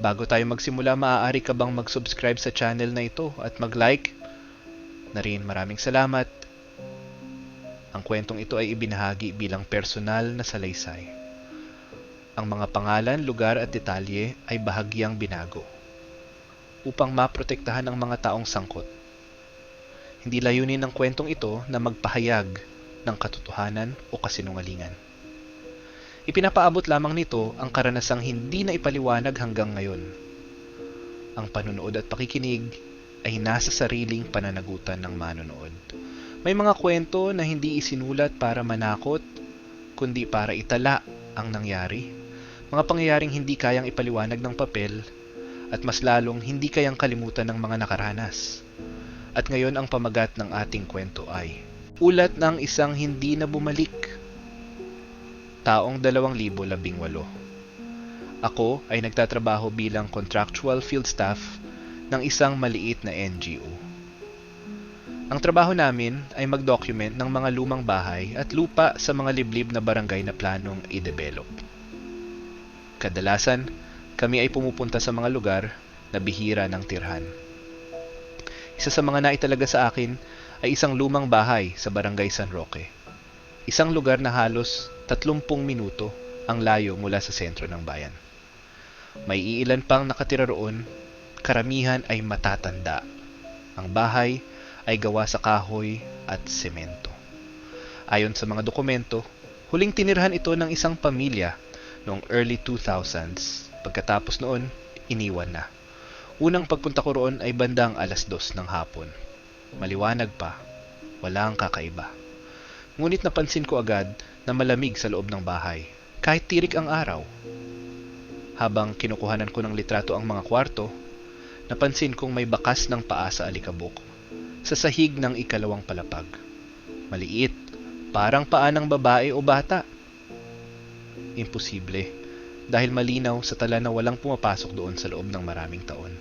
Bago tayo magsimula, maaari ka bang mag-subscribe sa channel na ito at mag-like? Na rin, maraming salamat. Ang kwentong ito ay ibinahagi bilang personal na salaysay. Ang mga pangalan, lugar at detalye ay bahagyang binago upang maprotektahan ang mga taong sangkot. Hindi layunin ng kwentong ito na magpahayag ng katotohanan o kasinungalingan. Ipinapaabot lamang nito ang karanasang hindi na ipaliwanag hanggang ngayon. Ang panunood at pakikinig ay nasa sariling pananagutan ng manonood. May mga kwento na hindi isinulat para manakot, kundi para itala ang nangyari. Mga pangyayaring hindi kayang ipaliwanag ng papel at mas lalong hindi kayang kalimutan ng mga nakaranas. At ngayon ang pamagat ng ating kwento ay ulat ng isang hindi na bumalik. Taong 2018. Ako ay nagtatrabaho bilang contractual field staff ng isang maliit na NGO. Ang trabaho namin ay mag-document ng mga lumang bahay at lupa sa mga liblib na barangay na planong i-develop. Kadalasan, kami ay pumupunta sa mga lugar na bihira ng tirhan. Isa sa mga naitalaga sa akin ay isang lumang bahay sa barangay San Roque. Isang lugar na halos 30 minuto ang layo mula sa sentro ng bayan. May iilan pang nakatira roon, karamihan ay matatanda. Ang bahay ay gawa sa kahoy at semento. Ayon sa mga dokumento, huling tinirhan ito ng isang pamilya noong early 2000s. Pagkatapos noon, iniwan na. Unang pagpunta ko roon ay bandang 2:00 ng hapon. Maliwanag pa, walang kakaiba. Ngunit napansin ko agad na malamig sa loob ng bahay, kahit tirik ang araw. Habang kinukuhanan ko ng litrato ang mga kwarto, napansin kong may bakas ng paa sa alikabok sa sahig ng ikalawang palapag. Maliit, parang paa ng babae o bata. Imposible, dahil malinaw sa tala na walang pumapasok doon sa loob ng maraming taon.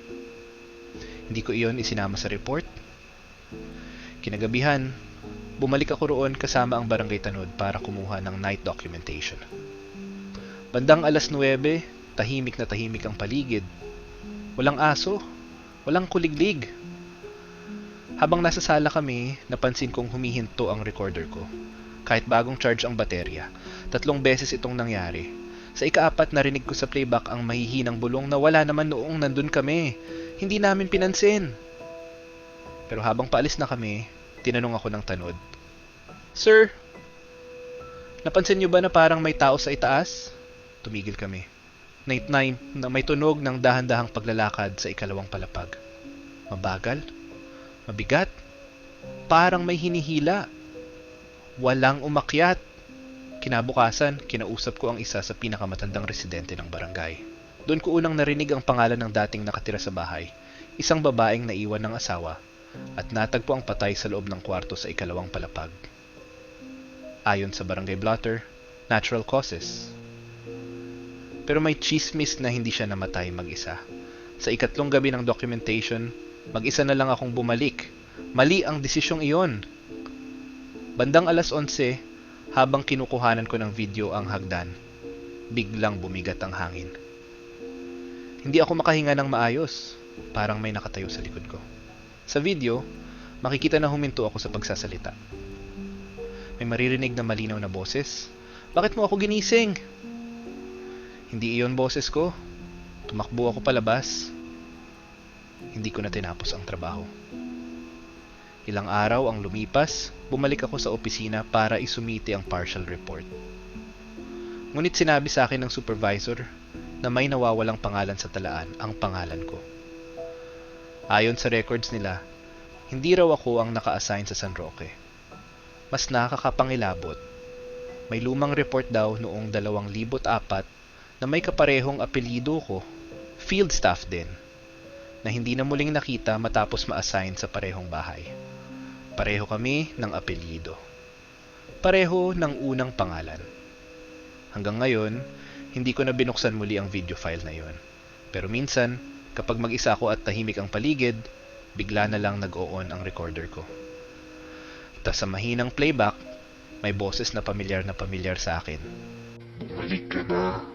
Hindi ko iyon isinama sa report. Kinagabihan, bumalik ako roon kasama ang barangay tanod para kumuha ng night documentation. Bandang 9:00, tahimik na tahimik ang paligid. Walang aso, walang kuliglig. Habang nasa sala kami, napansin kong humihinto ang recorder ko. Kahit bagong charge ang baterya, 3 beses itong nangyari. Sa ika-4 narinig ko sa playback ang mahihinang bulong na wala naman noong nandun kami. Hindi namin pinansin. Pero habang paalis na kami, tinanong ako ng tanod, "Sir, napansin niyo ba na parang may tao sa itaas?" Tumigil kami. Night na may tunog ng dahan-dahang paglalakad sa ikalawang palapag. Mabagal, mabigat, parang may hinihila. Walang umakyat. Kinabukasan, kinausap ko ang isa sa pinakamatandang residente ng barangay. Doon ko unang narinig ang pangalan ng dating nakatira sa bahay, isang babaeng naiwan ng asawa, at natagpo ang patay sa loob ng kwarto sa ikalawang palapag. Ayon sa barangay blotter, natural causes. Pero may chismis na hindi siya namatay mag-isa. Sa ikatlong gabi ng documentation, mag-isa na lang akong bumalik. Mali ang desisyong iyon. Bandang 11:00, habang kinukuhanan ko ng video ang hagdan, biglang bumigat ang hangin. Hindi ako makahinga ng maayos, parang may nakatayo sa likod ko. Sa video, makikita na huminto ako sa pagsasalita. May maririnig na malinaw na boses, "Bakit mo ako ginising?" Hindi iyon boses ko. Tumakbo ako palabas. Hindi ko na tinapos ang trabaho. Ilang araw ang lumipas, bumalik ako sa opisina para isumite ang partial report. Ngunit sinabi sa akin ng supervisor na may nawawalang pangalan sa talaan, ang pangalan ko. Ayon sa records nila, hindi raw ako ang naka-assign sa San Roque. Mas nakakapangilabot, may lumang report daw noong 2004 na may kaparehong apelyido ko, field staff din, na hindi na muling nakita matapos ma-assign sa parehong bahay. Pareho kami ng apelyido. Pareho ng unang pangalan. Hanggang ngayon, hindi ko na binuksan muli ang video file na yon. Pero minsan, kapag mag-isa ako at tahimik ang paligid, bigla na lang nag-o-on ang recorder ko. Tas sa mahinang playback, may boses na pamilyar sa akin. Balik ka na.